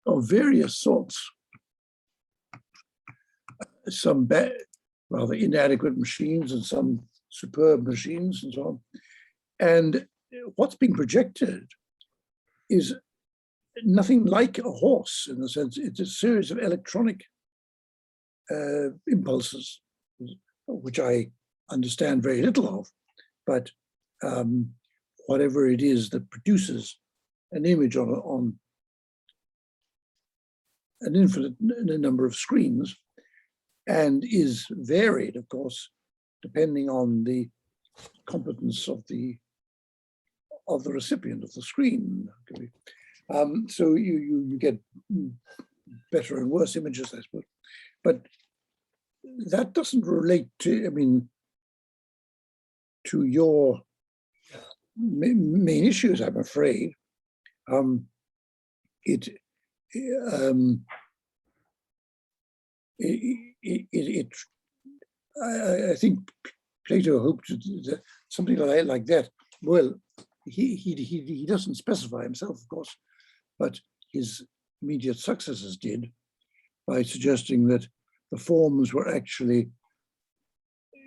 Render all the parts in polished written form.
of various sorts, some bad, rather inadequate machines and some superb machines and so on. And what's being projected is nothing like a horse, in the sense it's a series of electronic impulses, which I understand very little of, but whatever it is that produces an image on an infinite number of screens, and is varied, of course, depending on the competence of the recipient of the screen. So you get better and worse images, I suppose. But that doesn't relate to, I mean, to your main issues, I'm afraid. I think Plato hoped that something like that. Well, he doesn't specify himself, of course, but his immediate successors did, by suggesting that the forms were actually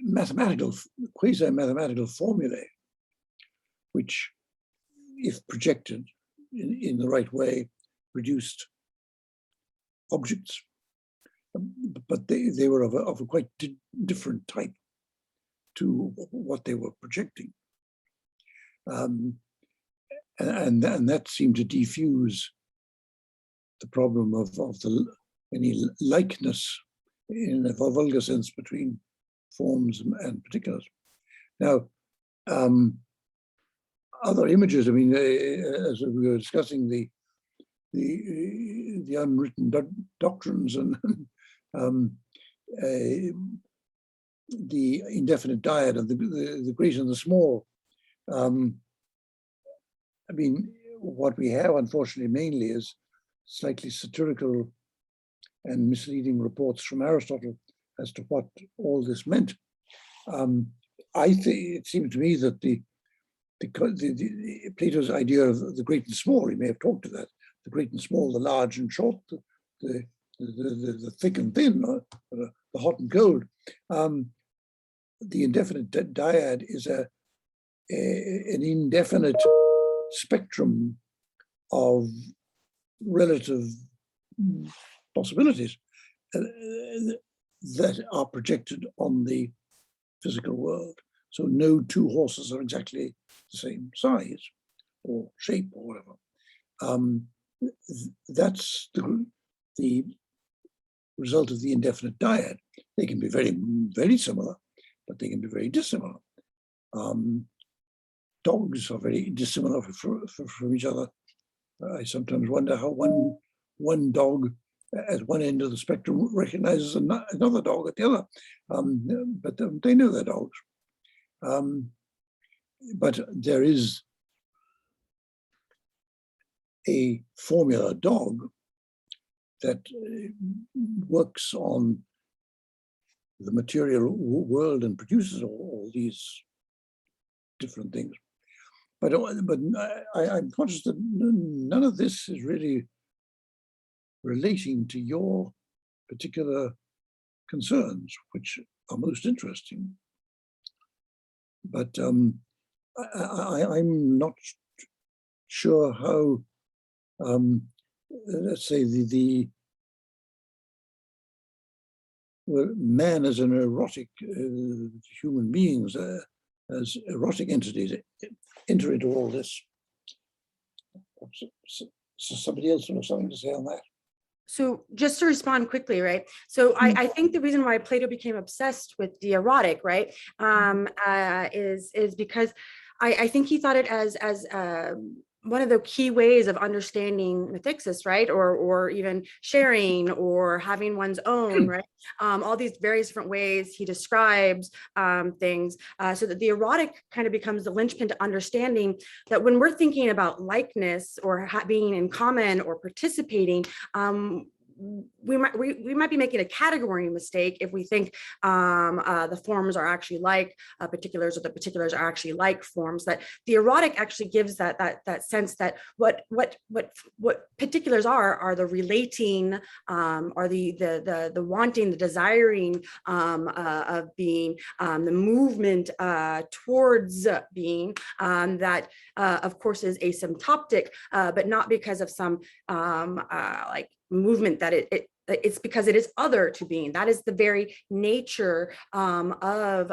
mathematical, quasi-mathematical formulae, which, if projected in the right way, produced objects. But they were of a quite different type to what they were projecting. And that seemed to defuse the problem of any likeness in a vulgar sense between forms and particulars. Now, other images, I mean, as we were discussing the unwritten doctrines and the indefinite dyad of the great and the small. I mean, what we have, unfortunately, mainly is slightly satirical and misleading reports from Aristotle as to what all this meant. I think it seemed to me that the Plato's idea of the great and small, he may have talked to that, the great and small, the large and short, the thick and thin, the hot and cold. The indefinite dyad is an indefinite spectrum of relative possibilities that are projected on the physical world. So no two horses are exactly the same size or shape or whatever. That's the result of the indefinite dyad. They can be very, very similar, but they can be very dissimilar. Dogs are very dissimilar from each other. I sometimes wonder how one dog at one end of the spectrum recognizes another dog at the other, but they know they're dogs. But there is a formula dog that works on the material world and produces all these different things. But I'm conscious that none of this is really relating to your particular concerns, which are most interesting. But I'm not sure how, let's say, man as an erotic, human beings as erotic entities enter into all this. So somebody else will have something to say on that. So just to respond quickly, right? So I think the reason why Plato became obsessed with the erotic, right, is because I think he thought it as one of the key ways of understanding methixis, right, or even sharing or having one's own, right? All these various different ways he describes things, so that the erotic kind of becomes the linchpin to understanding that when we're thinking about likeness or being in common or participating, we might be making a category mistake if we think the forms are actually like particulars, or the particulars are actually like forms. That the erotic actually gives that sense that what particulars are the relating, are the wanting, the desiring of being, the movement towards being, that of course is asymptotic, but not because of some like movement that it's because it is other to being. That is the very nature of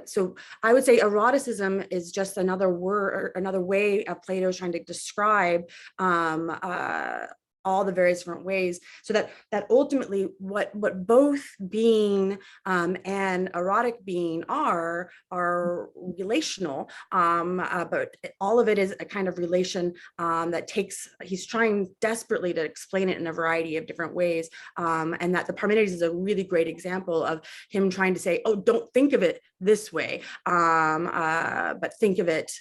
so I would say eroticism is just another word, or another way of Plato is trying to describe all the various different ways, so that ultimately what both being and erotic being are relational, but all of it is a kind of relation that he's trying desperately to explain it in a variety of different ways, and that the Parmenides is a really great example of him trying to say, oh, don't think of it this way, but think of it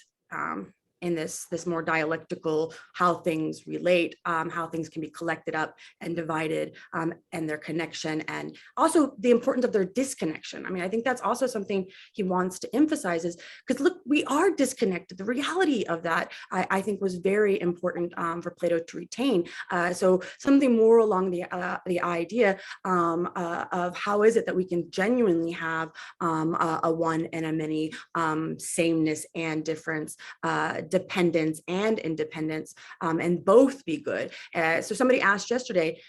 in this more dialectical, how things relate, how things can be collected up and divided, and their connection, and also the importance of their disconnection. I mean, I think that's also something he wants to emphasize, is because look, we are disconnected. The reality of that, I think, was very important for Plato to retain. So something more along the idea of how is it that we can genuinely have a one and a many, sameness and difference, dependence and independence, and both be good. So somebody asked yesterday,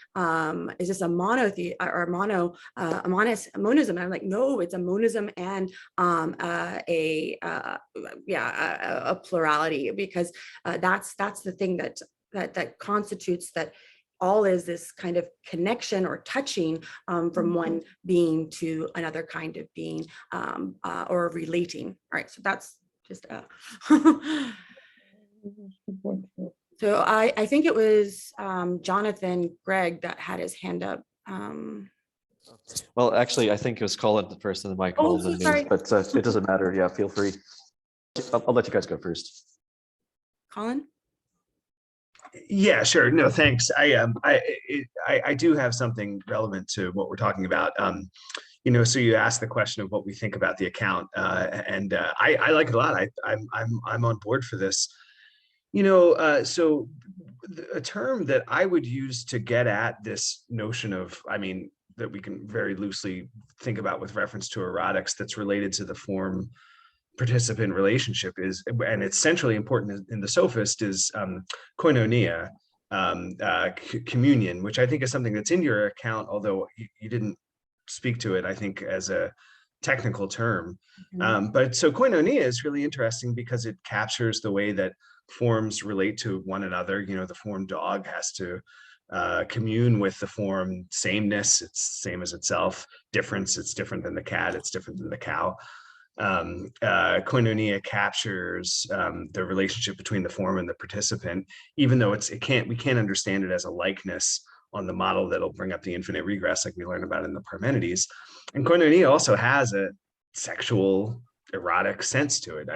is this a monomonism? And I'm like, no, it's a monism and a plurality, because that's the thing that constitutes that all is this kind of connection or touching from one being to another kind of being, or relating. All right, so that's just so I think it was Jonathan Gregg that had his hand up. Well, actually, I think it was Colin first and then Mike. Oh, so sorry. But it doesn't matter. Yeah, feel free. I'll let you guys go first. Colin? Yeah, sure. No, thanks. I do have something relevant to what we're talking about. So you asked the question of what we think about the account, and I like it a lot. I'm on board for this. So a term that I would use to get at this notion of, that we can very loosely think about with reference to erotics, that's related to the form participant relationship, is, and it's centrally important in the sophist, is koinonia, communion, which I think is something that's in your account, although you didn't speak to it, I think, as a technical term. But so koinonia is really interesting because it captures the way that forms relate to one another. The form dog has to commune with the form sameness, it's same as itself. Difference, it's different than the cat, it's different than the cow. Koinonia captures the relationship between the form and the participant, even though we can't understand it as a likeness on the model that'll bring up the infinite regress like we learned about in the Parmenides. And koinonia also has a sexual erotic sense to it.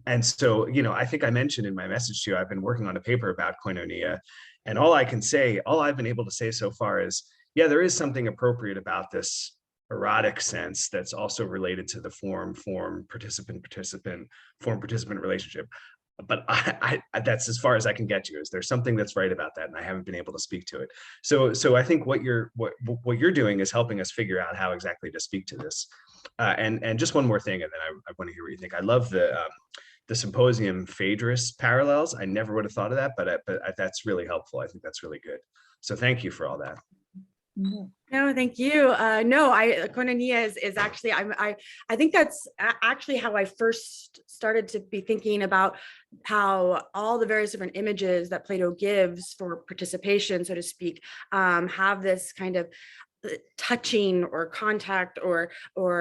And so, I think I mentioned in my message to you, I've been working on a paper about koinonia, and all I've been able to say so far is, yeah, there is something appropriate about this erotic sense that's also related to the form participant relationship. But I that's as far as I can get you. Is there something that's right about that, and I haven't been able to speak to it. So I think what you're doing is helping us figure out how exactly to speak to this. And just one more thing, and then I want to hear what you think. I love the symposium Phaedrus parallels. I never would have thought of that, but that's really helpful. I think that's really good. So thank you for all that. No, thank you. Koinonia is actually, I think that's actually how I first started to be thinking about how all the various different images that Plato gives for participation, so to speak, have this kind of touching or contact or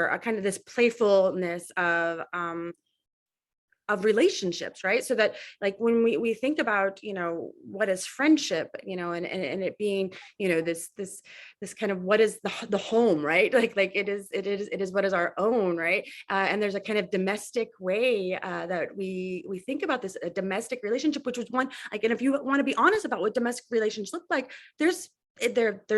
a kind of this playfulness of of relationships, right? So that like when we think about, you know, what is friendship, you know, and it being, you know, this kind of what is the home, right? Like it is what is our own, right? And there's a kind of domestic way that we think about this, a domestic relationship, which was one, like, and if you want to be honest about what domestic relations look like, there's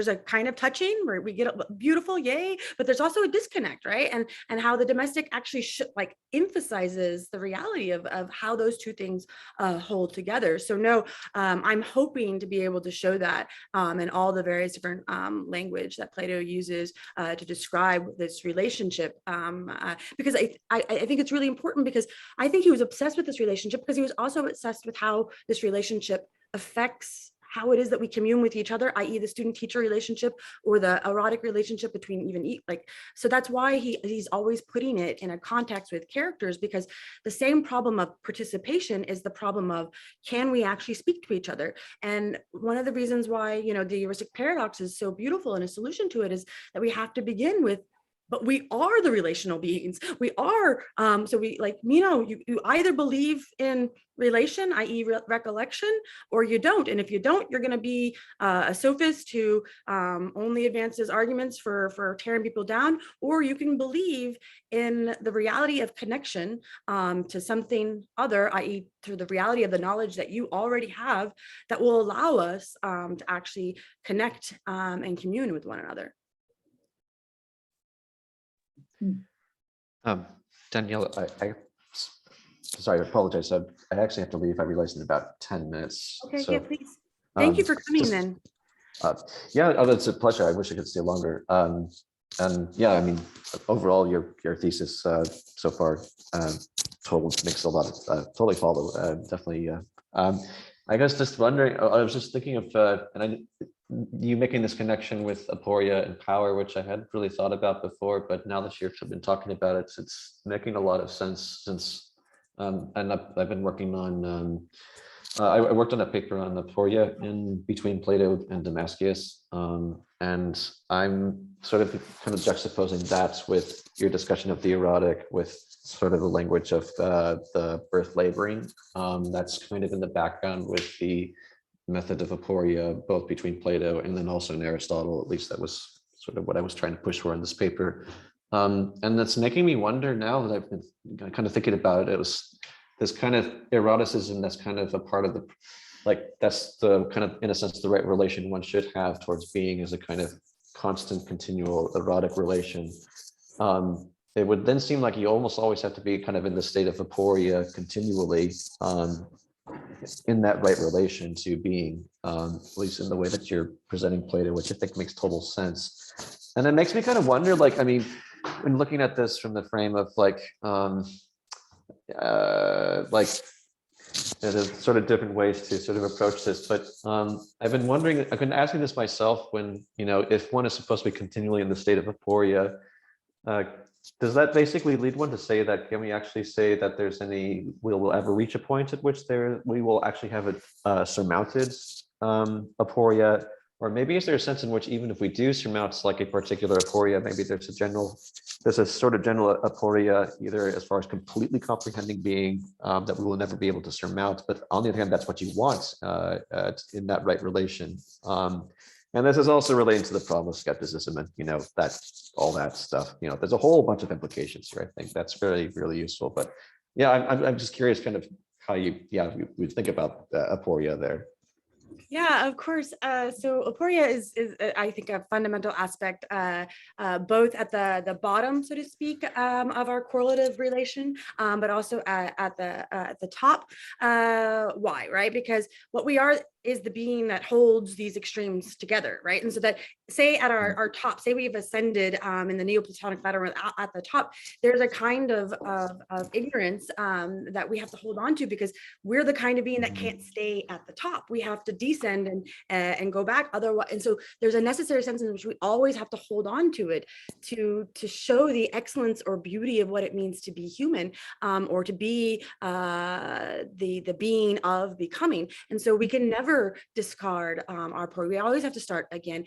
a kind of touching where we get a beautiful, yay, but there's also a disconnect, right? And how the domestic actually like emphasizes the reality of how those two things hold together. So no, I'm hoping to be able to show that in all the various different language that Plato uses to describe this relationship, because I think it's really important, because I think he was obsessed with this relationship because he was also obsessed with how this relationship affects how it is that we commune with each other, i.e. the student-teacher relationship or the erotic relationship between like, so that's why he's always putting it in a context with characters, because the same problem of participation is the problem of, can we actually speak to each other? And one of the reasons why, you know, the heuristic paradox is so beautiful, and a solution to it is that we have to begin with, but we are the relational beings. We are, so we, like, you know, you either believe in relation, i.e. recollection, or you don't. And if you don't, you're going to be a sophist who only advances arguments for tearing people down, or you can believe in the reality of connection to something other, i.e. through the reality of the knowledge that you already have that will allow us to actually connect and commune with one another. Danielle, sorry, I apologize. I actually have to leave. I realized in about 10 minutes. Okay, So, yeah, please. Thank you for coming then. Yeah, oh, it's a pleasure. I wish I could stay longer. And yeah, I mean, overall, your thesis so far makes a lot of totally follow. Definitely. I guess just wondering, I was just thinking of, you making this connection with aporia and power, which I hadn't really thought about before, but now that you've been talking about it, it's making a lot of sense since, and I've been working on, I worked on a paper on aporia in between Plato and Damascus, and I'm sort of kind of juxtaposing that with your discussion of the erotic, with sort of the language of the birth laboring. That's kind of in the background with the method of aporia, both between Plato and then also in Aristotle. At least that was sort of what I was trying to push for in this paper. And that's making me wonder now that I've been kind of thinking about it. It was this kind of eroticism that's kind of a part of the, like, that's the kind of, in a sense, the right relation one should have towards being, as a kind of constant, continual erotic relation. It would then seem like you almost always have to be kind of in the state of aporia continually, in that right relation to being, at least in the way that you're presenting Plato, which I think makes total sense. And it makes me kind of wonder, like, I mean, when looking at this from the frame of like there's sort of different ways to sort of approach this, but I've been asking this myself, when, you know, if one is supposed to be continually in the state of aporia, does that basically lead one to say that, can we actually say that we will ever reach a point at which we will actually have a surmounted aporia? Or maybe is there a sense in which, even if we do surmount like a particular aporia, maybe there's a sort of general aporia, either as far as completely comprehending being, that we will never be able to surmount, but on the other hand, that's what you want in that right relation. And this is also relating to the problem of skepticism and, you know, all that stuff. You know, there's a whole bunch of implications here. I think that's really useful. But yeah, I'm just curious kind of how you think about aporia there. Yeah, of course. So aporia is I think a fundamental aspect, both at the bottom, so to speak, of our correlative relation, but also at the top. Why, right? Because what we are is the being that holds these extremes together, right? And so that, say at our top, say we've ascended in the Neoplatonic ladder at the top, there's a kind of ignorance that we have to hold on to, because we're the kind of being that can't stay at the top. We have to descend and go back. Otherwise, and so there's a necessary sense in which we always have to hold on to it to show the excellence or beauty of what it means to be human, or to be the being of becoming. And so we can never discard our power. We always have to start again.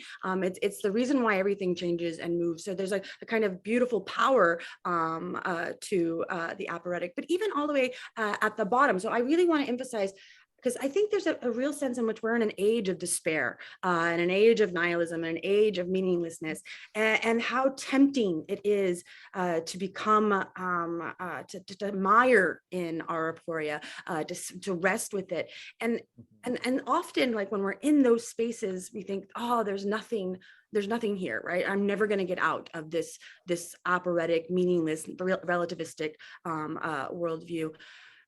It's the reason why everything changes and moves. So there's a kind of beautiful power to the apparatic, but even all the way at the bottom. So I really want to emphasize, because I think there's a real sense in which we're in an age of despair, and an age of nihilism, and an age of meaninglessness, and how tempting it is to become, to mire in our Emporia, to rest with it. And often, like when we're in those spaces, we think, oh, there's nothing here, right? I'm never going to get out of this operatic, meaningless, relativistic worldview.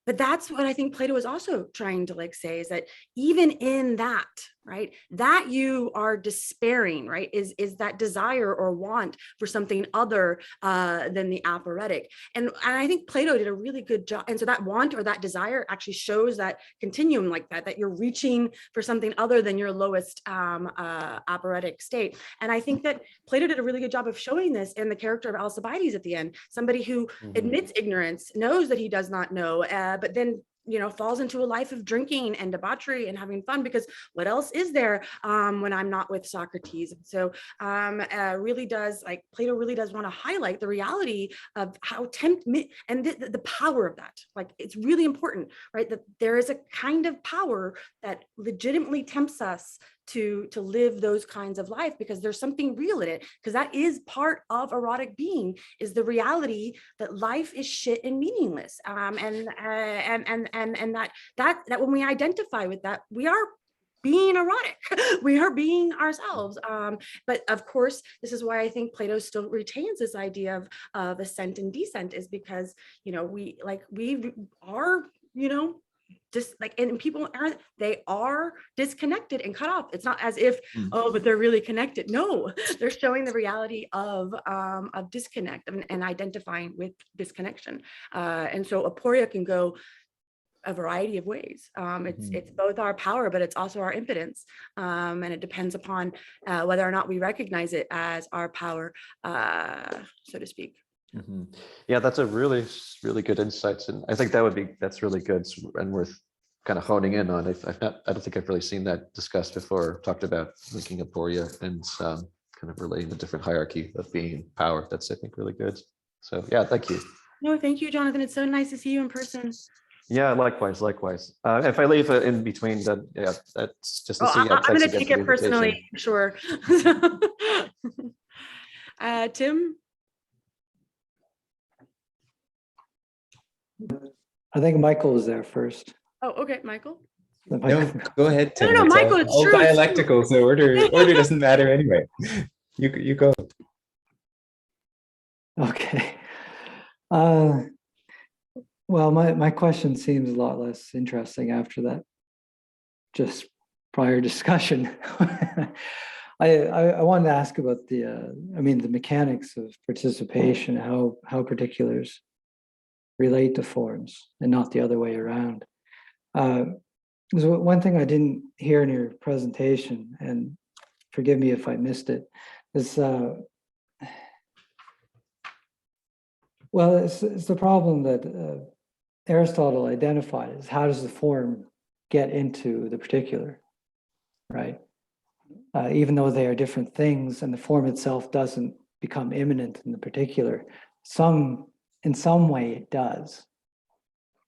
But that's what I think Plato is also trying to like say, is that even in that, right, that you are despairing, right, is that desire or want for something other than the apparatic. And I think Plato did a really good job. And so that want or that desire actually shows that continuum, like that you're reaching for something other than your lowest apparatic state. And I think that Plato did a really good job of showing this in the character of Alcibiades at the end, somebody who admits ignorance, knows that he does not know, but then falls into a life of drinking and debauchery and having fun, because what else is there when I'm not with Socrates? And so really does, like, Plato really does want to highlight the reality of how and the power of that. Like, it's really important, right? That there is a kind of power that legitimately tempts us to live those kinds of life, because there's something real in it, because that is part of erotic being, is the reality that life is shit and meaningless, and that when we identify with that, we are being erotic. We are being ourselves. But of course, this is why I think Plato still retains this idea of ascent and descent, is because we are just like, and people are disconnected and cut off. It's not as if, oh, but they're really connected. No, they're showing the reality of disconnect and identifying with disconnection. And so Emporia can go a variety of ways. It's both our power, but it's also our impotence. And it depends upon whether or not we recognize it as our power, so to speak. Yeah, that's a really good insights, and I think that's really good and worth kind of honing in on. I don't think I've really seen that discussed before, talked about linking Emporia and kind of relating the different hierarchy of being and power. That's, I think, really good. So yeah, thank you. No, thank you, Jonathan. It's so nice to see you in person. Yeah, likewise. If I leave in between, then yeah, that's just to see. I'm going to take it personally, sure. Tim? I think Michael was there first. Oh, okay, Michael. No, go ahead, Tim. No, Michael, it's all true. dialectical, so order doesn't matter anyway. You go. Okay. Well, my question seems a lot less interesting after that just prior discussion. I wanted to ask about the mechanics of participation, how particulars relate to forms and not the other way around. There's one thing I didn't hear in your presentation, and forgive me if I missed it, is it's the problem that Aristotle identified, is how does the form get into the particular, right? Even though they are different things and the form itself doesn't become immanent in the particular, in some way it does.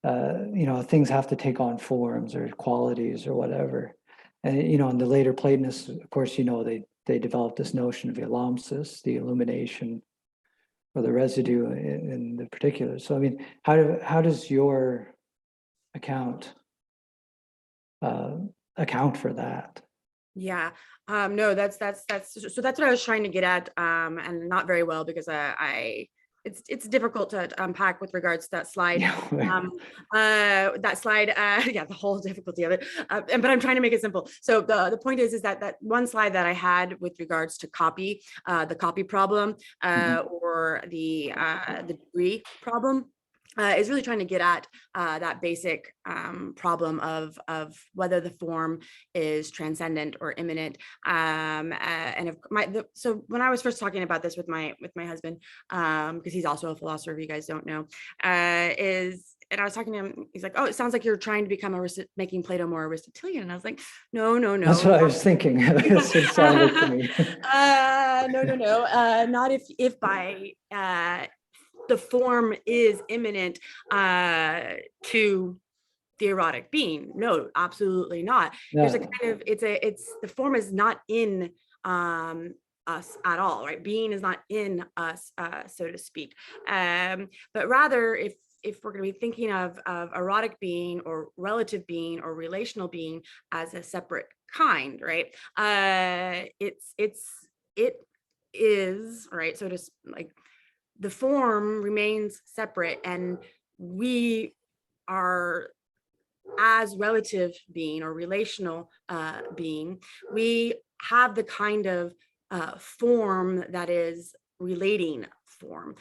Things have to take on forms or qualities or whatever. And, in the later Platonists, of course, they developed this notion of elampsis, the illumination or the residue in the particular. So, how does your account for that? Yeah, no, that's what I was trying to get at, and not very well, because it's difficult to unpack with regards to that slide. That slide, yeah, the whole difficulty of it. But I'm trying to make it simple. So the point is that one slide that I had with regards to copy, the copy problem, or the degree problem. is really trying to get at that basic problem of whether the form is transcendent or immanent. And so when I was first talking about this with my husband, because he's also a philosopher, if you guys don't know, and I was talking to him, he's like, "Oh, it sounds like you're trying to become making Plato more Aristotelian." And I was like, "No. That's what I was thinking. That's what it sounded to me. No. Not if by the form is immanent to the erotic being. No, absolutely not. There's a kind of it's the form is not in us at all, right? Being is not in us, so to speak. But rather, if we're going to be thinking of erotic being or relative being or relational being as a separate kind, right? It is right. So just like the form remains separate, and we are, as relative being or relational being, we have the kind of form that is relating form.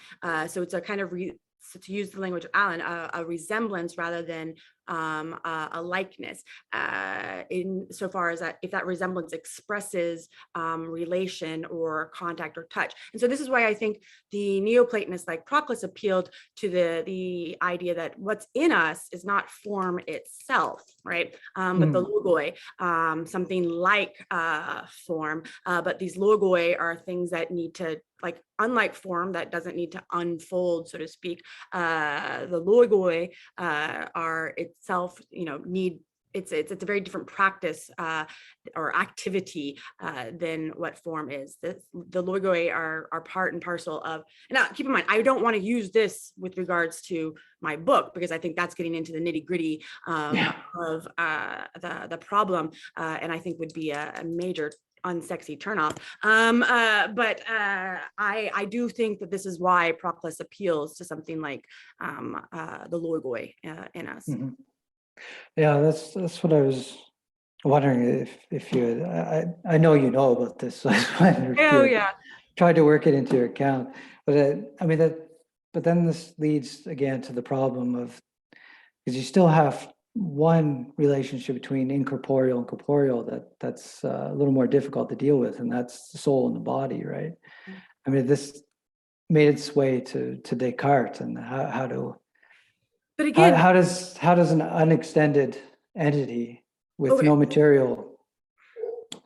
So it's a kind of so to use the language of Alan, a resemblance rather than a likeness, in so far as that if that resemblance expresses relation or contact or touch. And so this is why I think the Neoplatonists like Proclus appealed to the idea that what's in us is not form itself, right? But the logoi, something like form, but these logoi are things that need to, like, unlike form that doesn't need to unfold, so to speak, the logoi are itself, need, it's a very different practice or activity than what form is. The logoi are part and parcel of, and now keep in mind, I don't want to use this with regards to my book, because I think that's getting into the nitty gritty of the problem, and I think would be a major unsexy turnoff. But I do think that this is why Proclus appeals to something like the logoi in us. Mm-hmm. Yeah, that's what I was wondering if you. I know you know about this, so I was wondering if you tried to work it into your account. But I mean that. But then this leads again to the problem of, because you still have one relationship between incorporeal and corporeal that's a little more difficult to deal with, and that's the soul and the body, right? I mean, this made its way to Descartes, and but again, how does an unextended entity with no material?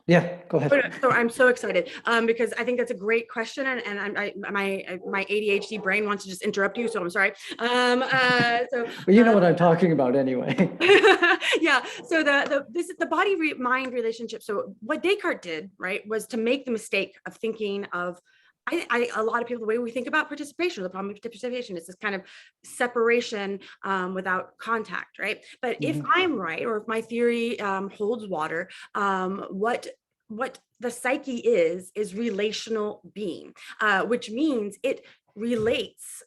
Yeah, go ahead. So I'm so excited because I think that's a great question, and my ADHD brain wants to just interrupt you, so I'm sorry. But you know what I'm talking about anyway. Yeah. So the body mind relationship. So what Descartes did, right, was to make the mistake of thinking of, a lot of people, the way we think about participation, the problem with participation is this kind of separation without contact, right? But if I'm right, or if my theory holds water, what the psyche is relational being, which means it relates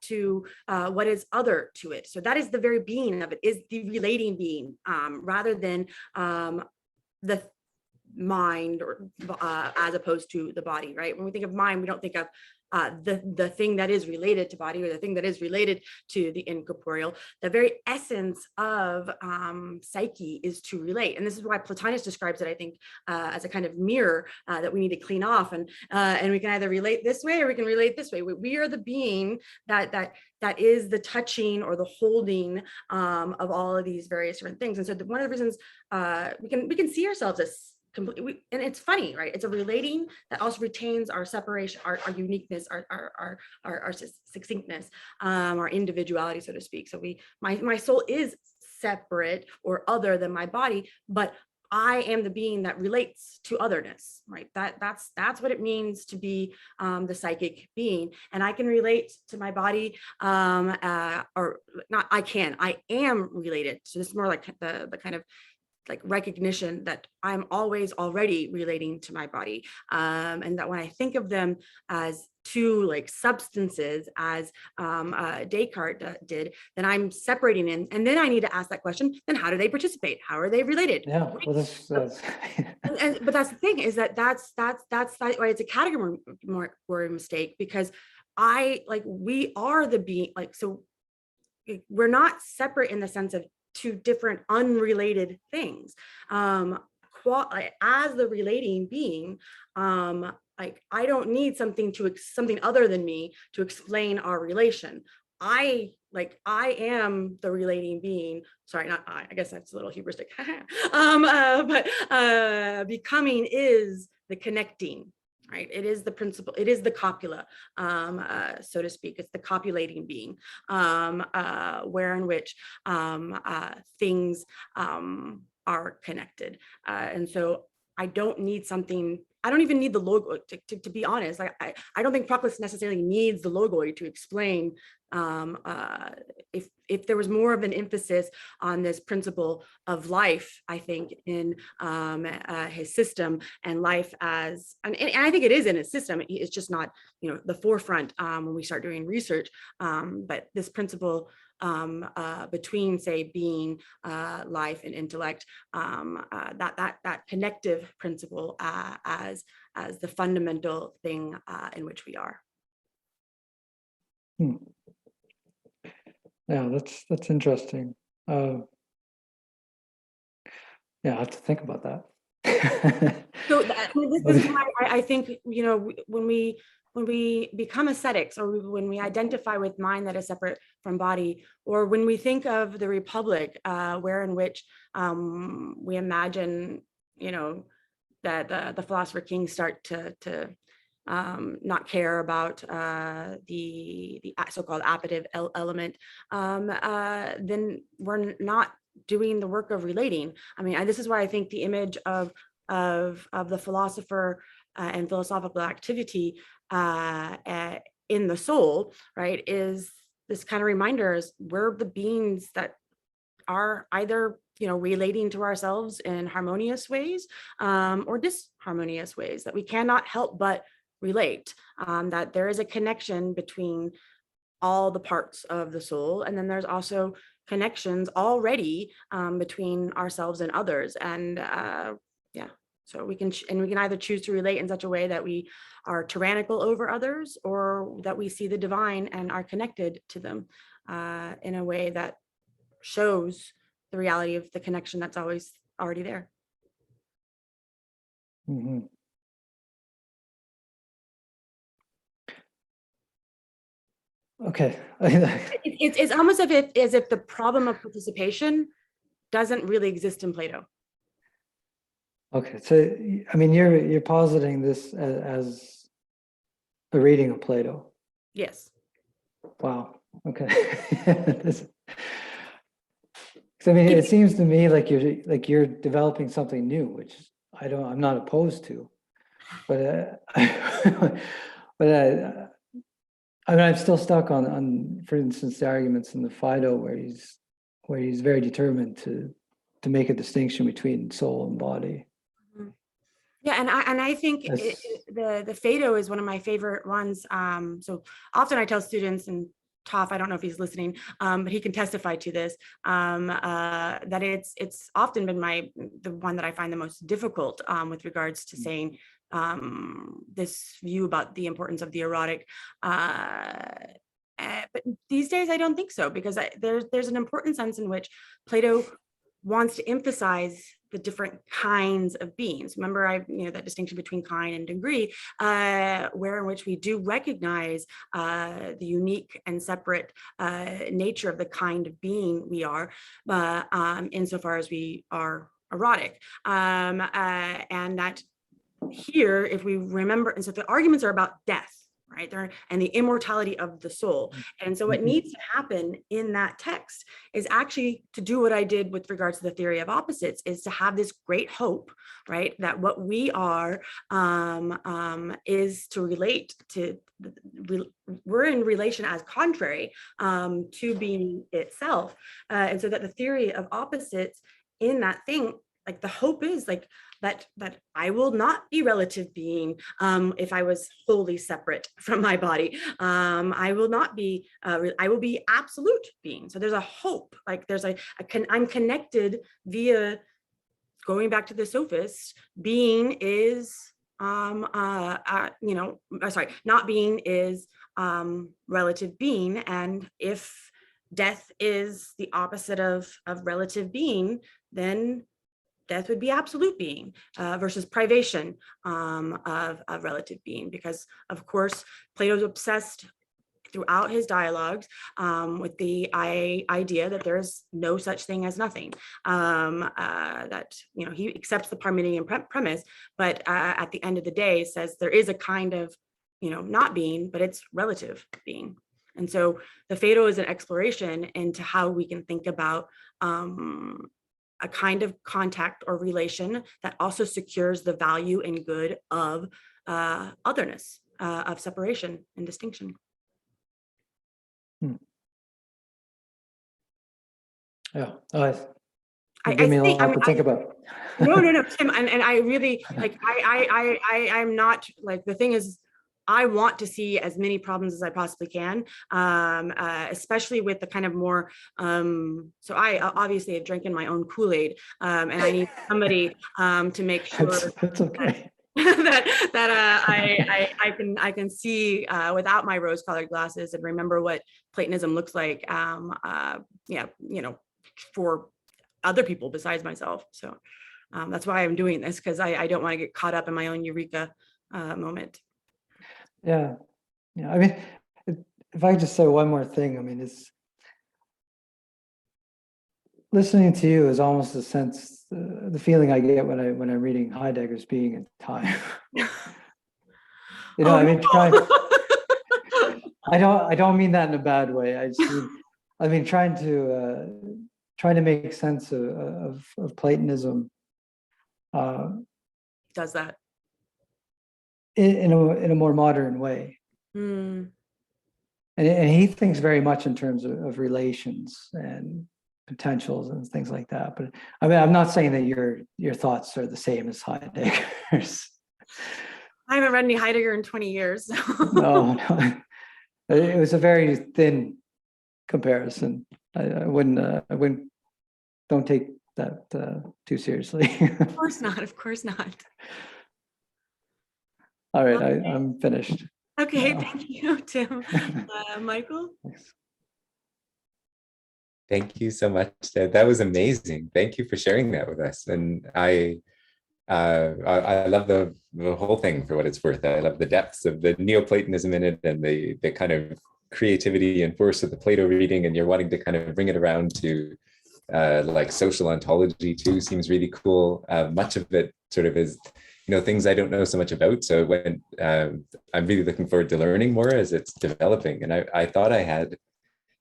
to what is other to it. So that is the very being of it, is the relating being, rather than the mind, or as opposed to the body, right? When we think of mind, we don't think of the thing that is related to body, or the thing that is related to the incorporeal. The very essence of psyche is to relate, and this is why Plotinus describes it, I think, as a kind of mirror that we need to clean off, and we can either relate this way or we can relate this way. We are the being that is the touching or the holding of all of these various different things. And so one of the reasons we can see ourselves as completely, and it's funny, right? It's a relating that also retains our separation, our uniqueness, our succinctness, our individuality, so to speak. So my soul is separate or other than my body, but I am the being that relates to otherness, right? That's what it means to be the psychic being, and I can relate to my body, or not. I am related. So this is more like the kind of like recognition that I'm always already relating to my body, and that when I think of them as two like substances, as Descartes did, then I'm separating in, and then I need to ask that question: then how do they participate? How are they related? Yeah, well, that's but that's the thing, is that's why it's a category mistake, because we are the being, like, so we're not separate in the sense of two different unrelated things. As the relating being, like I don't need something other than me to explain our relation. I am the relating being. Sorry, not I guess that's a little hubristic. But becoming is the connecting, right? It is the principle, it is the copula, so to speak. It's the copulating being, where in which things are connected. And so I don't need something, I don't even need the logo, to be honest. I don't think Proclus necessarily needs the logoi to explain. If there was more of an emphasis on this principle of life, I think in his system, and life as, and I think it is in his system, it's just not, the forefront when we start doing research, but this principle between, say, being, life, and intellect, that connective principle as the fundamental thing in which we are. Yeah, that's interesting. Yeah, I have to think about that. So this is why I think, when we become ascetics, or when we identify with mind that is separate from body, or when we think of the Republic, where in which we imagine, that the philosopher kings start to not care about the so-called appetitive element, then we're not doing the work of relating. I mean, this is why I think the image of the philosopher and philosophical activity in the soul, right, is this kind of reminder is we're the beings that are either relating to ourselves in harmonious ways or disharmonious ways, that we cannot help but relate, that there is a connection between all the parts of the soul, and then there's also connections already between ourselves and others. And yeah, so we can either choose to relate in such a way that we are tyrannical over others, or that we see the divine and are connected to them in a way that shows the reality of the connection that's always already there. Mhm. Okay. It's almost as if the problem of participation doesn't really exist in Plato. Okay, so I mean, you're positing this as a reading of Plato. Yes. Wow. Okay. So, I mean, it seems to me like you're developing something new, which I'm not opposed to, but but I mean, I'm still stuck on, for instance, the arguments in the Phaedo where he's very determined to make a distinction between soul and body. Yeah, and I think the Phaedo is one of my favorite ones. So often I tell students, and Toph, I don't know if he's listening, but he can testify to this, that it's often been the one that I find the most difficult with regards to saying this view about the importance of the erotic. But these days I don't think so, because there's an important sense in which Plato wants to emphasize the different kinds of beings. Remember, that distinction between kind and degree, where in which we do recognize the unique and separate nature of the kind of being we are, insofar as we are erotic, and that here, if we remember, and so the arguments are about death, right there, and the immortality of the soul. And so what needs to happen in that text is actually to do what I did with regards to the theory of opposites, is to have this great hope, right, that what we are is to relate to, we're in relation as contrary to being itself. And so that the theory of opposites in that thing, like the hope is like that I will not be relative being if I was wholly separate from my body. I will not be, I will be absolute being. So there's a hope, like there's I'm connected via, going back to the sophist, being is, not being is relative being. And if death is the opposite of relative being, then death would be absolute being versus privation of relative being. Because of course, Plato's obsessed throughout his dialogues with the idea that there's no such thing as nothing. That, you know, he accepts the Parmenidean premise, but at the end of the day says there is a kind of, you know, not being, but it's relative being. And so the Phaedo is an exploration into how we can think about a kind of contact or relation that also secures the value and good of otherness, of separation and distinction. Yeah, I give me a think, lot to think about. no, Tim, and I really like, I'm not like, the thing is, I want to see as many problems as I possibly can, especially with the kind of more, so I obviously have drinking my own Kool-Aid, and I need somebody to make sure That's okay. that I can see without my rose-colored glasses and remember what Platonism looks like, yeah, you know, for other people besides myself. So that's why I'm doing this, because I don't want to get caught up in my own eureka moment. Yeah. I mean, if I could just say one more thing, I mean, it's listening to you is almost the sense, the feeling I get when I'm reading Heidegger's Being in Time. You know, Oh, I mean, no. I don't mean that in a bad way. I mean trying to make sense of Platonism. Does that? In a more modern way. Mm. And he thinks very much in terms of relations and potentials and things like that. But I mean, I'm not saying that your thoughts are the same as Heidegger's. I haven't read any Heidegger in 20 years. So. No, it was a very thin comparison. I wouldn't, don't take that too seriously. Of course not. Of course not. All right, I'm finished. Okay, thank you, Tim. Michael? Thank you so much, Ted. That was amazing. Thank you for sharing that with us. And I love the whole thing for what it's worth. I love the depths of the Neoplatonism in it and the kind of creativity and force of the Plato reading. And you're wanting to kind of bring it around to like social ontology too, seems really cool. Much of it sort of is, you know, things I don't know so much about. So when I'm really looking forward to learning more as it's developing. And I thought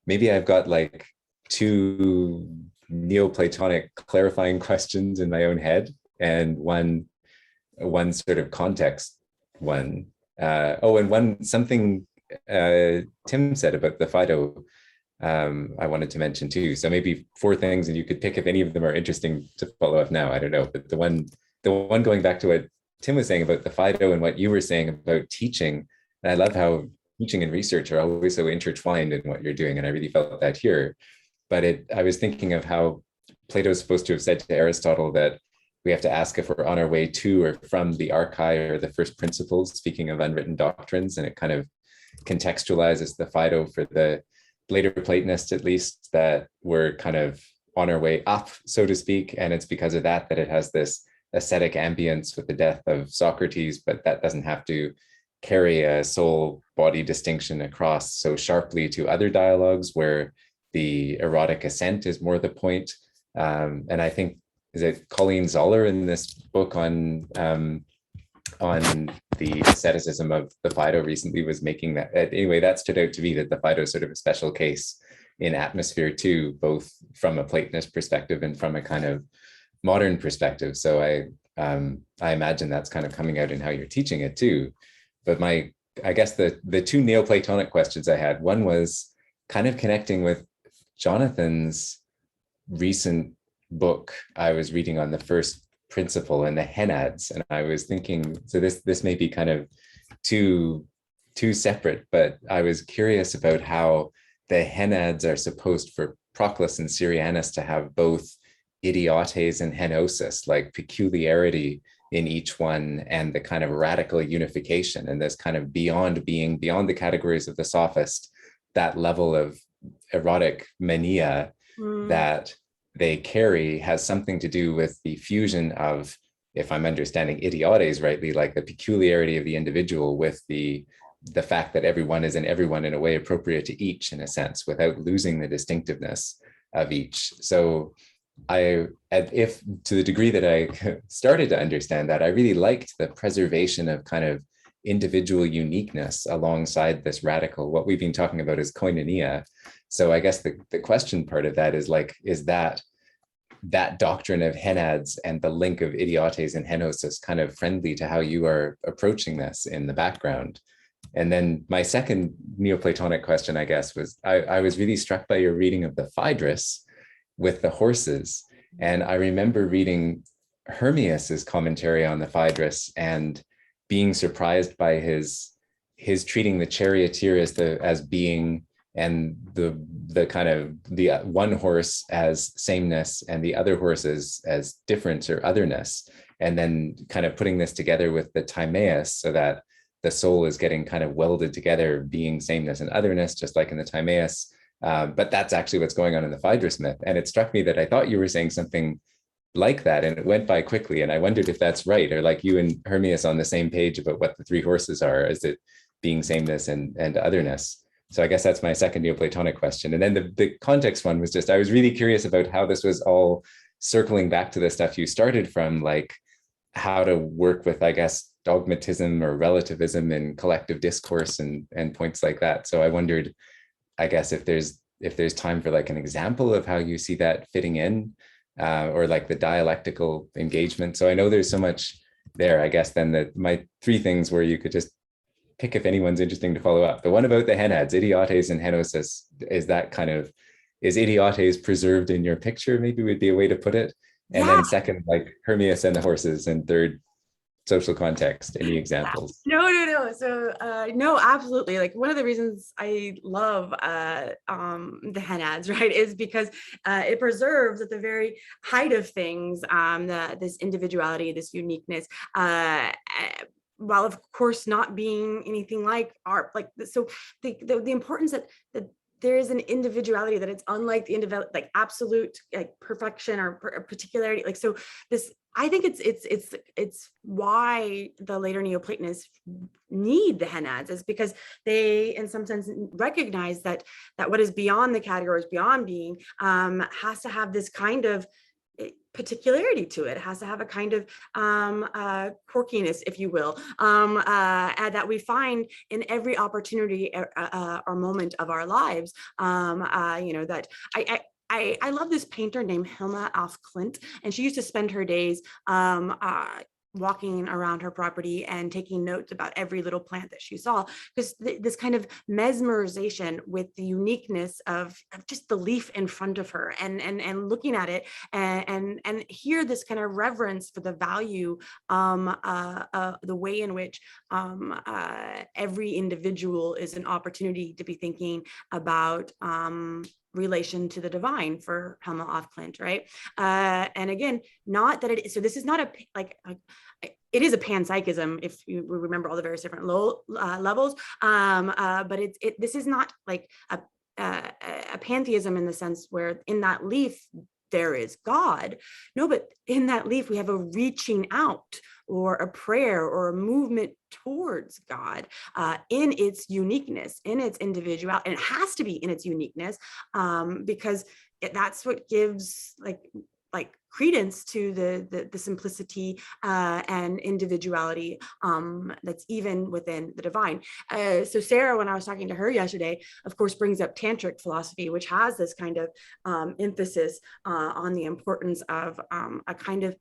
maybe I've got like 2 Neoplatonic clarifying questions in my own head, and one sort of context one. And one something Tim said about the Phaedo, I wanted to mention too. So maybe 4 things, and you could pick if any of them are interesting to follow up now. I don't know, but the one going back to what Tim was saying about the Phaedo and what you were saying about teaching, and I love how teaching and research are always so intertwined in what you're doing, and I really felt that here. But I was thinking of how Plato's supposed to have said to Aristotle that we have to ask if we're on our way to or from the archai or the first principles, speaking of unwritten doctrines, and it kind of contextualizes the Phaedo for the later Platonists, at least, that we're kind of on our way up, so to speak. And it's because of that it has this ascetic ambience with the death of Socrates, but that doesn't have to carry a soul-body distinction across so sharply to other dialogues where the erotic ascent is more the point. And I think, is it Colleen Zoller in this book on the asceticism of the Phaedo recently was making that. Anyway, that stood out to me, that the Phaedo is sort of a special case in atmosphere too, both from a Platonist perspective and from a kind of modern perspective. So I imagine that's kind of coming out in how you're teaching it too. But I guess the 2 Neoplatonic questions I had, one was kind of connecting with Jonathan's recent book I was reading on the first principle and the henads, and I was thinking, so this may be kind of too separate, but I was curious about how the henads are supposed for Proclus and Syrianus to have both idiotes and henosis, like peculiarity in each one, and the kind of radical unification, and this kind of beyond being, beyond the categories of the sophist, that level of erotic mania Mm. that they carry has something to do with the fusion of, if I'm understanding idiotes rightly, like the peculiarity of the individual with the fact that everyone is in everyone in a way appropriate to each, in a sense, without losing the distinctiveness of each. So if to the degree that I started to understand that, I really liked the preservation of kind of individual uniqueness alongside this radical, what we've been talking about is koinonia. So I guess the question part of that is like, is that doctrine of henads and the link of idiotes and henosis kind of friendly to how you are approaching this in the background? And then my second Neoplatonic question, I guess, was I was really struck by your reading of the Phaedrus with the horses. And I remember reading Hermias's commentary on the Phaedrus and being surprised by his treating the charioteer as being, and the kind of the one horse as sameness and the other horses as difference or otherness, and then kind of putting this together with the Timaeus so that the soul is getting kind of welded together, being sameness and otherness, just like in the Timaeus. But that's actually what's going on in the Phaedrus myth. And it struck me that I thought you were saying something like that, and it went by quickly. And I wondered if that's right, or like you and Hermias on the same page about what the three horses are, is it being sameness and otherness? So I guess that's my second Neoplatonic question. And then the context one was just, I was really curious about how this was all circling back to the stuff you started from, like how to work with, I guess, dogmatism or relativism in collective discourse and points like that. So I wondered, I guess, if there's time for like an example of how you see that fitting in, or like the dialectical engagement. So I know there's so much there, I guess, then my three things where you could just pick if anyone's interesting to follow up. The one about the henads, idiotes and henosis, is idiotes preserved in your picture, maybe would be a way to put it. And Yeah. then second, like Hermias and the horses, and third, social context. Any examples? No. So no, absolutely. Like one of the reasons I love the henads, right, is because it preserves at the very height of things this individuality, this uniqueness, while of course not being anything like art. Like so, the importance that there is an individuality, that it's unlike the individual, like absolute like perfection or particularity. Like so, this, I think it's why the later Neoplatonists need the henads, is because they, in some sense, recognize that what is beyond the categories, beyond being, has to have this kind of particularity to it. It has to have a kind of quirkiness, if you will, that we find in every opportunity or moment of our lives. That I love this painter named Hilma af Klint, and she used to spend her days walking around her property and taking notes about every little plant that she saw, because this kind of mesmerization with the uniqueness of just the leaf in front of her, and looking at it and hear this kind of reverence for the value, the way in which every individual is an opportunity to be thinking about relation to the divine for Helma af Klint, right? And again, not that it, so this is not it is a panpsychism, if you remember all the various different levels, but this is not like a pantheism in the sense where in that leaf there is God. No, but in that leaf we have a reaching out, or a prayer, or a movement towards God, in its uniqueness, in its individuality. And it has to be in its uniqueness, because that's what gives like credence to the simplicity and individuality that's even within the divine. So Sarah, when I was talking to her yesterday, of course, brings up tantric philosophy, which has this kind of emphasis on the importance of a kind of,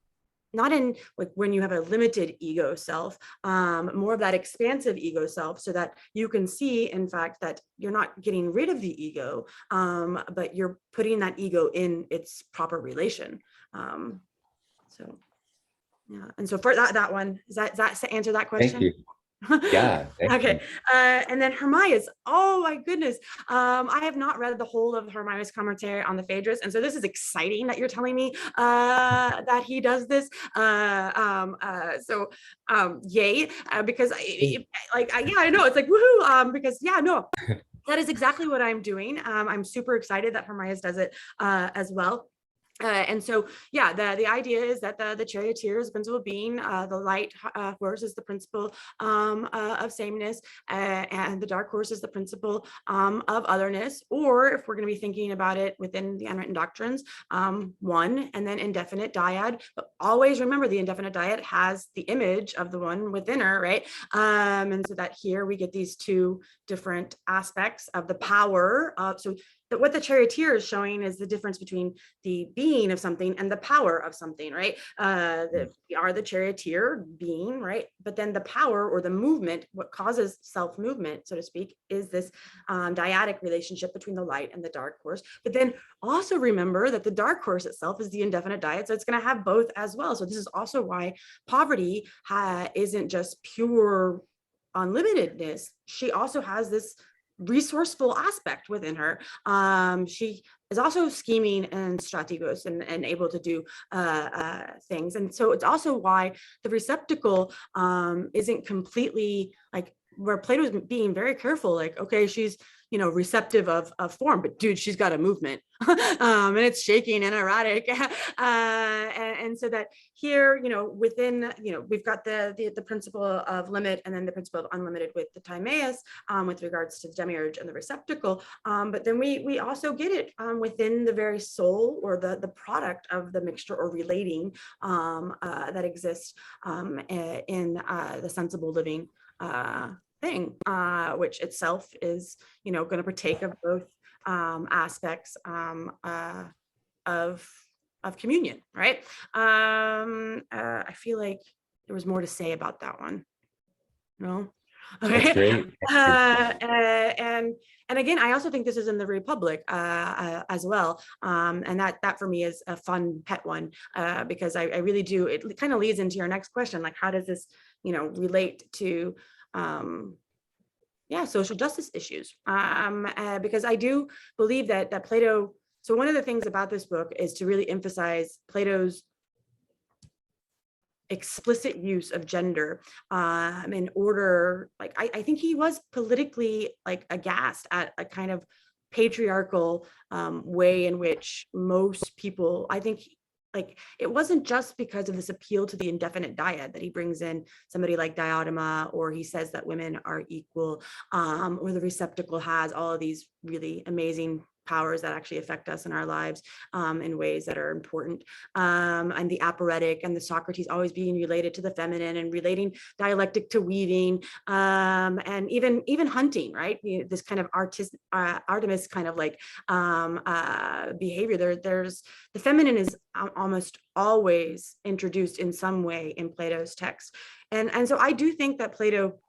not in like when you have a limited ego self, more of that expansive ego self, so that you can see, in fact, that you're not getting rid of the ego, but you're putting that ego in its proper relation. So, yeah. And so for that one, does that answer that question? Thank you. Yeah. Okay. And then Hermias. Oh my goodness. I have not read the whole of Hermias' commentary on the Phaedrus, and so this is exciting that you're telling me that he does this. Yay! Because I know it's like woohoo. Because yeah, no. That is exactly what I'm doing. I'm super excited that Hermias does it as well. And so, yeah, the idea is that the charioteer is the principal being, the light horse is the principle of sameness, and the dark horse is the principle of otherness. Or if we're going to be thinking about it within the unwritten doctrines, one and then indefinite dyad. But always remember the indefinite dyad has the image of the one within her, right? And so that here we get these two different aspects of the power. So that what the charioteer is showing is the difference between the being of something and the power of something, right? We are the charioteer being, right? But then the power or the movement, what causes self-movement, so to speak, is this dyadic relationship between the light and the dark horse. But then also remember that the dark horse itself is the indefinite dyad, so it's going to have both as well. So this is also why poverty isn't just pure unlimitedness. She also has this resourceful aspect within her. She is also scheming and strategos and able to do things. And so it's also why the receptacle isn't completely like where Plato's being very careful, like, okay, she's, you know, receptive of form, but dude, she's got a movement and it's shaking and erotic. And so that here, you know, within, you know, we've got the principle of limit and then the principle of unlimited with the Timaeus with regards to the demiurge and the receptacle. But then we also get it within the very soul or the product of the mixture or relating that exists in the sensible living thing, which itself is, you know, going to partake of both aspects of communion, right? I feel like there was more to say about that one. No? That's great. And again, I also think this is in the Republic as well, and that for me is a fun pet one because I really do. It kind of leads into your next question, like how does this, you know, relate to social justice issues? Because I do believe that Plato. So one of the things about this book is to really emphasize Plato's explicit use of gender in order, like I think he was politically like aghast at a kind of patriarchal way in which most people, I think, like it wasn't just because of this appeal to the indefinite dyad that he brings in somebody like Diotima, or he says that women are equal, or the receptacle has all of these really amazing powers that actually affect us in our lives in ways that are important, and the aporetic and the Socrates always being related to the feminine and relating dialectic to weaving, and even hunting, right? This kind of Artemis kind of like behavior. There's the feminine is almost always introduced in some way in Plato's text, and so I do think that Plato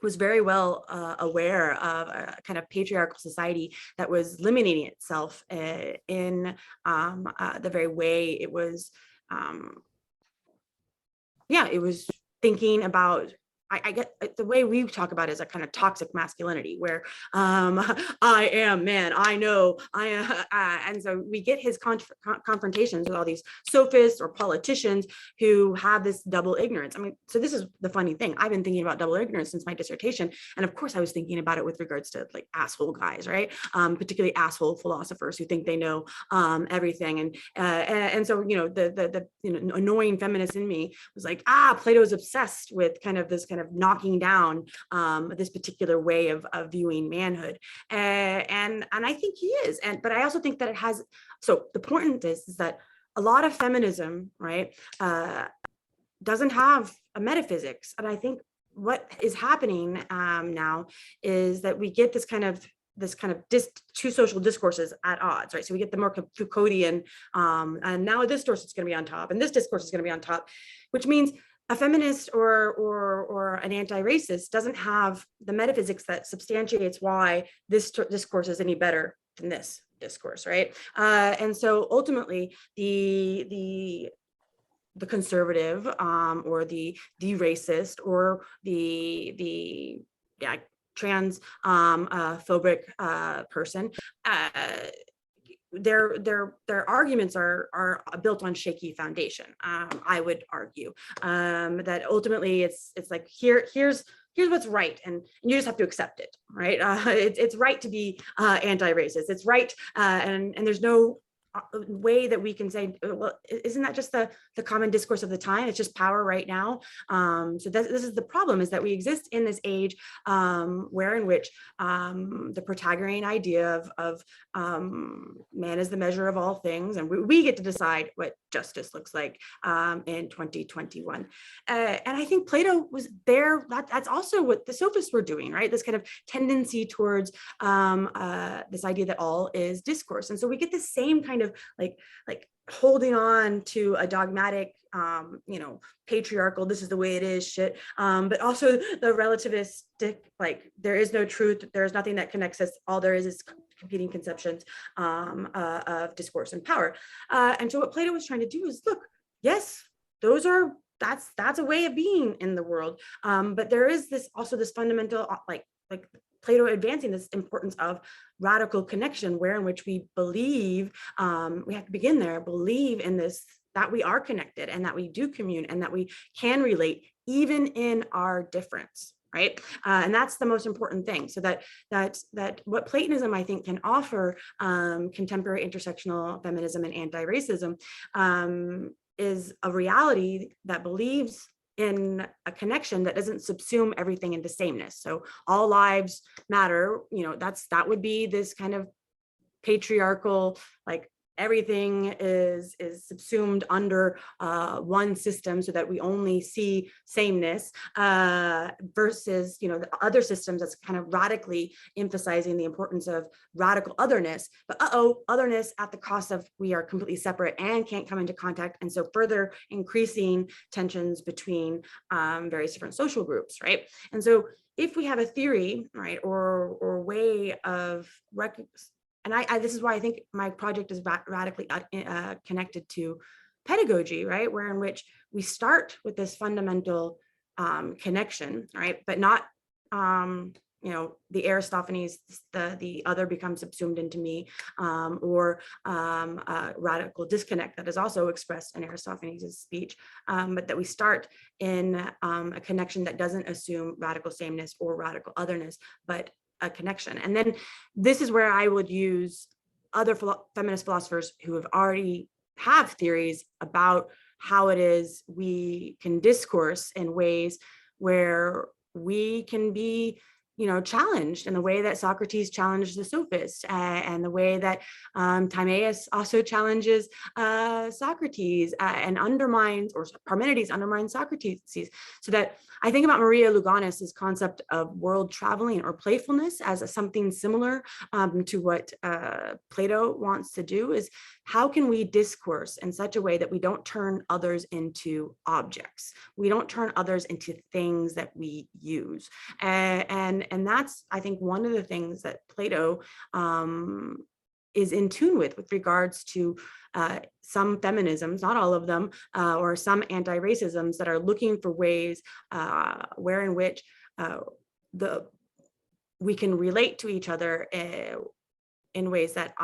was very well aware of a kind of patriarchal society that was limiting itself in the very way it was, it was thinking about, I get the way we talk about it is a kind of toxic masculinity where I am man, I know, I am, and so we get his confrontations with all these sophists or politicians who have this double ignorance. I mean, so this is the funny thing. I've been thinking about double ignorance since my dissertation, and of course I was thinking about it with regards to like asshole guys, right? Particularly asshole philosophers who think they know everything, and so the annoying feminist in me was like, Plato's obsessed with kind of knocking down this particular way of viewing manhood, and I think he is, but I also think that it has. So the point is that a lot of feminism, right, doesn't have a metaphysics, and I think what is happening now is that we get this kind of two social discourses at odds, right? So we get the more Foucauldian, and now this discourse is going to be on top, and this discourse is going to be on top, which means a feminist or an anti-racist doesn't have the metaphysics that substantiates why this discourse is any better than this discourse, right? And so ultimately, the conservative or the racist or the trans phobic person, their arguments are built on shaky foundation. I would argue that ultimately it's like here's here's what's right, and you just have to accept it, right? It's right to be anti-racist. It's right, and there's no way that we can say, well, isn't that just the common discourse of the time? It's just power right now. So this is the problem, is that we exist in this age where in which the Protagorean idea of man is the measure of all things, and we get to decide what justice looks like in 2021. And I think Plato was there. That's also what the sophists were doing, right? This kind of tendency towards this idea that all is discourse. And so we get the same kind of like holding on to a dogmatic, patriarchal, this is the way it is shit, but also the relativistic, like there is no truth, there is nothing that connects us, all there is competing conceptions of discourse and power. And so what Plato was trying to do is, look, yes, that's a way of being in the world, but there is this fundamental like Plato advancing this importance of radical connection, where in which we believe, we have to begin there, believe in this, that we are connected and that we do commune and that we can relate even in our difference, right? And that's the most important thing. So that what Platonism, I think, can offer contemporary intersectional feminism and anti-racism is a reality that believes in a connection that doesn't subsume everything into sameness. So all lives matter, that would be this kind of patriarchal, like everything is subsumed under one system, so that we only see sameness, versus the other systems that's kind of radically emphasizing the importance of radical otherness, but otherness at the cost of we are completely separate and can't come into contact, and so further increasing tensions between various different social groups, right? And so if we have a theory, right, or way of and this is why I think my project is radically connected to pedagogy, right? Where in which we start with this fundamental connection, right? But not, the Aristophanes, the other becomes subsumed into me, or radical disconnect that is also expressed in Aristophanes' speech, but that we start in a connection that doesn't assume radical sameness or radical otherness, but a connection. And then this is where I would use other feminist philosophers who have theories about how it is we can discourse in ways where we can be challenged in the way that Socrates challenged the sophists, and the way that Timaeus also challenges Socrates and undermines, or Parmenides undermines Socrates. So that I think about Maria Lugonis's concept of world traveling or playfulness as something similar to what Plato wants to do, is how can we discourse in such a way that we don't turn others into objects, we don't turn others into things that we use, and that's, I think, one of the things that Plato is in tune with regards to some feminisms, not all of them, or some anti-racisms that are looking for ways where in which we can relate to each other in ways that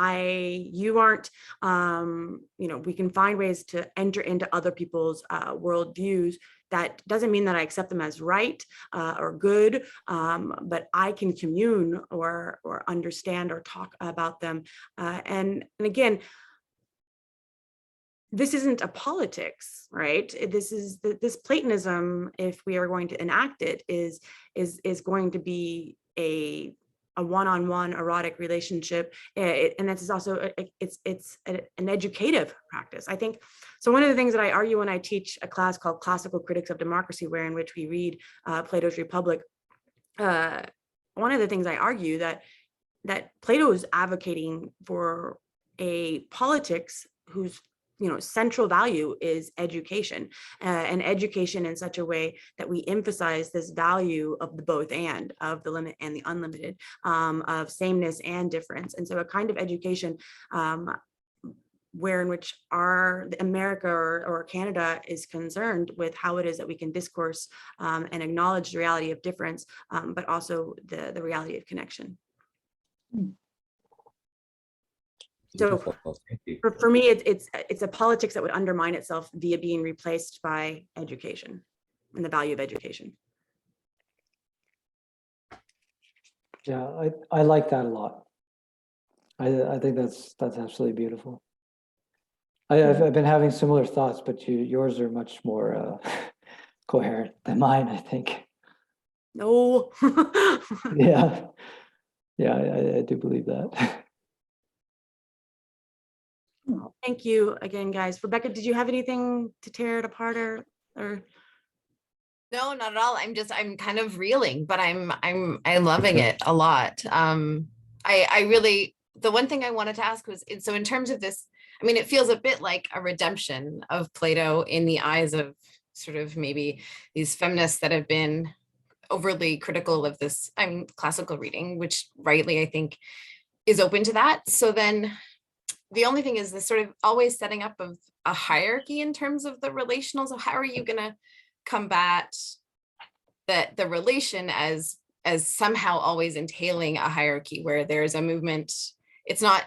you aren't, we can find ways to enter into other people's worldviews. That doesn't mean that I accept them as right or good, but I can commune or understand or talk about them. And again, this isn't a politics, right? This Platonism, if we are going to enact it, is going to be a one-on-one erotic relationship, and this is also it's an educative practice, I think. So one of the things that I argue when I teach a class called Classical Critics of Democracy, where in which we read Plato's Republic, one of the things I argue that Plato is advocating for a politics whose central value is education, and education in such a way that we emphasize this value of the both and, of the limit and the unlimited, of sameness and difference. And so a kind of education where in which America or Canada is concerned with how it is that we can discourse and acknowledge the reality of difference, but also the reality of connection. So for me, it's a politics that would undermine itself via being replaced by education and the value of education. Yeah, I like that a lot. I think that's absolutely beautiful. I've been having similar thoughts, but yours are much more coherent than mine, I think. No. Yeah, yeah, I do believe that. Thank you again, guys. Rebecca, did you have anything to tear it apart or? No, not at all. I'm kind of reeling, but I'm loving it a lot. I really, the one thing I wanted to ask was, so in terms of this, I mean, it feels a bit like a redemption of Plato in the eyes of sort of maybe these feminists that have been overly critical of this, classical reading, which rightly, I think, is open to that. So then the only thing is this sort of always setting up of a hierarchy in terms of the relational. So how are you going to combat that the relation as somehow always entailing a hierarchy where there's a movement? It's not,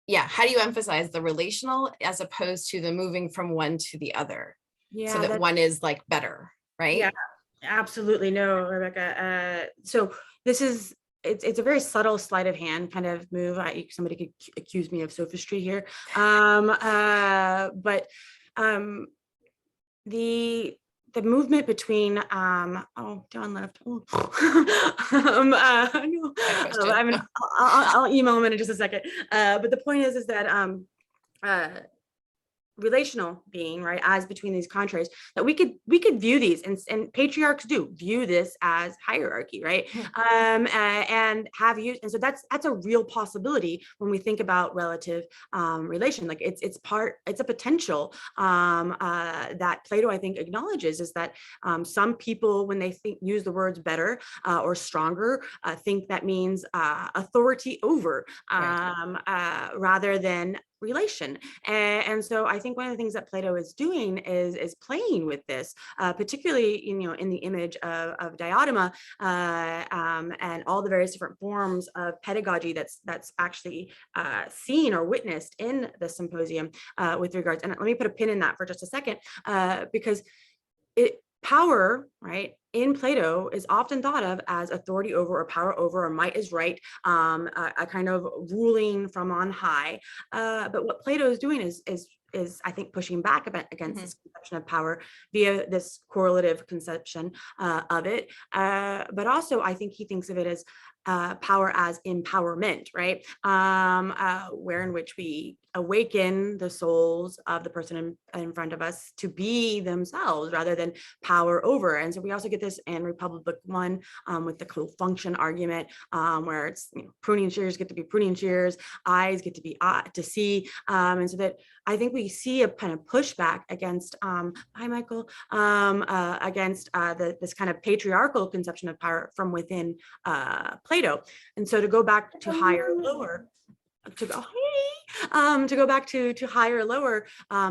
yeah, how do you emphasize the relational as opposed to the moving from one to the other, Yeah, so that one is like better, right? Yeah, absolutely. No, Rebecca. So this is, it's a very subtle sleight of hand kind of move. Somebody could accuse me of sophistry here. But the movement between oh, John left. Oh. No. I'll email him in just a second. But the point is that relational being, right, as between these contraries, that we could view these, and patriarchs do view this as hierarchy, right? And have used, and so that's a real possibility when we think about relative relation. Like it's a potential that Plato, I think, acknowledges, is that some people, when they use the words better or stronger, think that means authority over, rather than relation. And so I think one of the things that Plato is doing is playing with this, particularly in the image of diadema, and all the various different forms of pedagogy that's actually seen or witnessed in the symposium with regards. And let me put a pin in that for just a second, because power, right, in Plato is often thought of as authority over, or power over, or might is right, a kind of ruling from on high. But what Plato is doing is I think pushing back against this conception of power via this correlative conception of it. But also, I think he thinks of it as power as empowerment, right? Where in which we awaken the souls of the person in front of us to be themselves rather than power over. And so we also get this in Republic 1 with the co-function argument, where it's pruning shears get to be pruning shears, eyes get to be to see. And so that I think we see a kind of pushback against, hi Michael, against this kind of patriarchal conception of power from within Plato. And so to go back to higher, lower, to go back to higher, lower,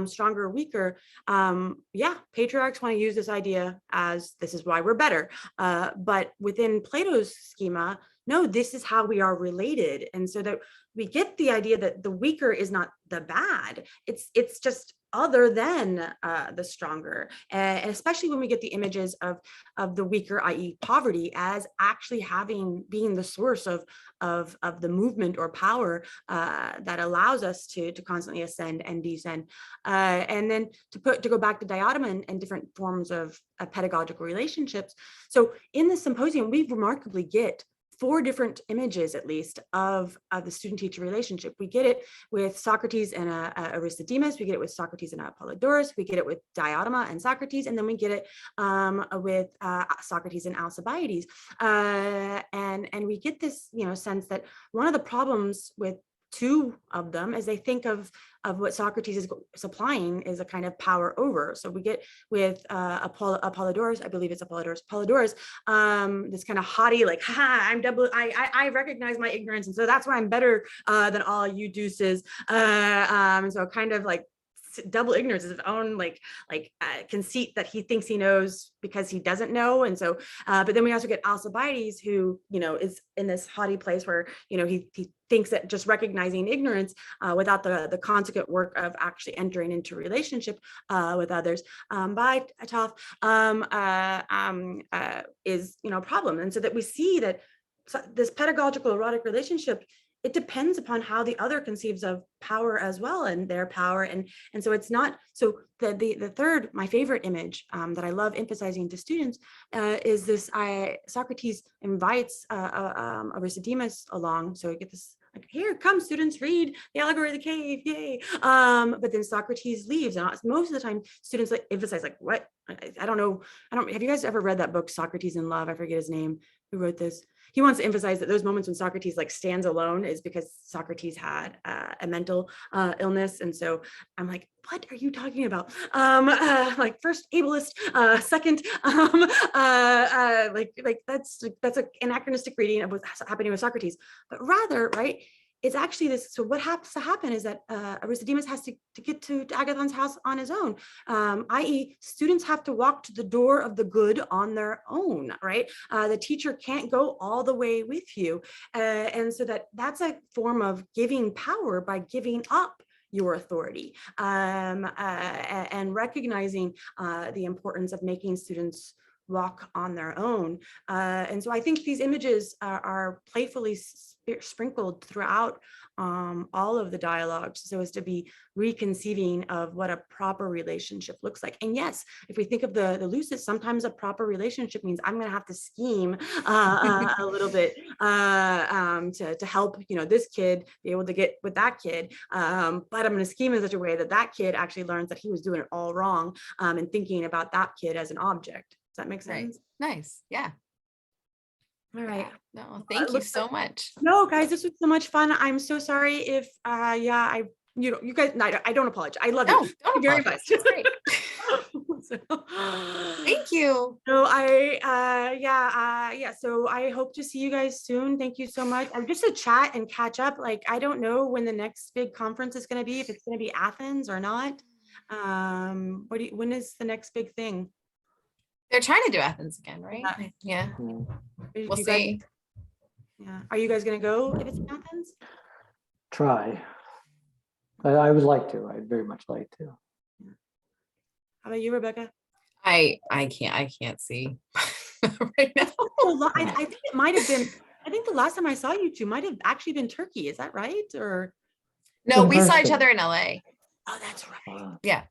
stronger, weaker. Yeah, patriarchs want to use this idea as this is why we're better. But within Plato's schema, no, this is how we are related. And so that we get the idea that the weaker is not the bad. It's just other than the stronger, and especially when we get the images of the weaker, i.e. poverty, as actually being the source of the movement or power that allows us to constantly ascend and descend. And then to go back to diadema and different forms of pedagogical relationships. So in the symposium, we remarkably get 4 different images, at least, of the student-teacher relationship. We get it with Socrates and Aristodemus. We get it with Socrates and Apollodorus. We get it with Diadema and Socrates, and then we get it with Socrates and Alcibiades. And we get this, sense that one of the problems with 2 of them is they think of what Socrates is supplying is a kind of power over. So we get with Apollodorus, I believe it's Apollodorus, this kind of haughty, like, I recognize my ignorance, and so that's why I'm better than all you deuces. And so kind of like double ignorance is his own conceit that he thinks he knows because he doesn't know. And so but then we also get Alcibiades, who is in this haughty place where he thinks that just recognizing ignorance without the consequent work of actually entering into relationship with others by Toph is a problem. And so that we see that this pedagogical erotic relationship, it depends upon how the other conceives of power as well, and their power. And so it's not, so the third, my favorite image that I love emphasizing to students is this, Socrates invites Aristodemus along. So we get this, like, here, come students, read the allegory of the cave, yay. But then Socrates leaves, and most of the time students like emphasize, like, what? I don't know. Have you guys ever read that book, Socrates in Love? I forget his name, who wrote this. He wants to emphasize that those moments when Socrates like stands alone is because Socrates had a mental illness. And so I'm like, what are you talking about? Like, first ableist, second, like that's anachronistic reading of what's happening with Socrates. But rather, right, it's actually this. So what has to happen is that Aristodemus has to get to Agathon's house on his own, i.e. students have to walk to the door of the good on their own, right? The teacher can't go all the way with you. And so that's a form of giving power by giving up your authority, and recognizing the importance of making students walk on their own. And so I think these images are playfully sprinkled throughout all of the dialogues, so as to be reconceiving of what a proper relationship looks like. And yes, if we think of the lucid, sometimes a proper relationship means I'm going to have to scheme a little bit to help, this kid be able to get with that kid. But I'm going to scheme in such a way that that kid actually learns that he was doing it all wrong, and thinking about that kid as an object. Does that make sense? Right. Nice. Yeah. All right. Yeah. No, thank you so much. No, guys, this was so much fun. I'm so sorry if, you guys, no, I don't apologize. I love No, you. don't very apologize. much. It's great. Thank you. So so I hope to see you guys soon. Thank you so much. I'm just to chat and catch up. Like, I don't know when the next big conference is going to be, if it's going to be Athens or not. When is the next big thing? They're trying to do Athens again, right? Yeah. We'll see. Yeah. Are you guys going to go if it's in Athens? Try. I would like to. I'd very much like to. How about you, Rebecca? I can't see right now. I think it might have been, I think the last time I saw you two might have actually been Turkey. Is that right? Or No, In we saw each person. other in LA. oh, that's right. Yeah.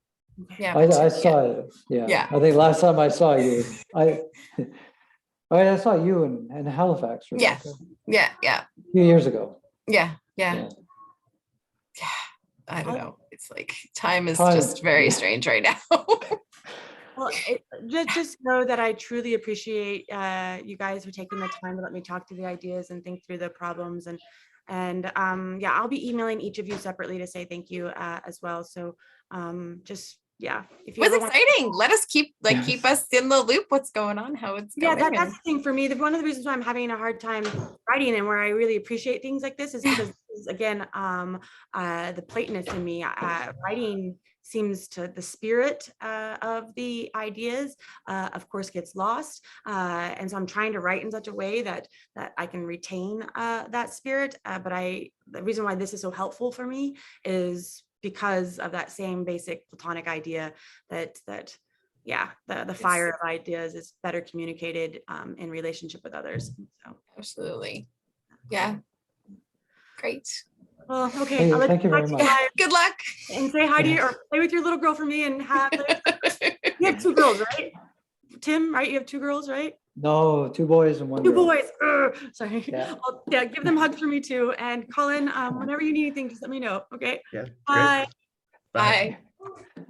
Okay. Yeah. I saw it. Yeah. Yeah. I think last time I saw you, I saw you in Halifax. Yeah. Rebecca, Yeah. a few years ago. Yeah. Yeah. I don't know. It's like time is Time- just very strange right now. Well, just know that I truly appreciate you guys for taking the time to let me talk through the ideas and think through the problems, and I'll be emailing each of you separately to say thank you as well. So if you It was ever want- exciting. Let us keep us in the loop. What's going on? How it's going? That's the thing for me. One of the reasons why I'm having a hard time writing and where I really appreciate things like this is because again, the Platonist in me, writing seems to the spirit of the ideas, of course, gets lost. And so I'm trying to write in such a way that I can retain that spirit. But the reason why this is so helpful for me is because of that same basic Platonic idea that the fire of ideas is better communicated in relationship with others. So Absolutely. Yeah. Great. well, okay. Hey, I'll let thank you very talk to much. guys Good luck. and say hi to you or play with your little girl for me and you have two girls, right? Tim, right? You have two girls, right? No, 2 boys and 1 Two girl. boys. Sorry. Yeah. Give them hugs for me too. And Colin, whenever you need anything, just let me know. Okay. Yeah. Great. Bye. Bye. Bye.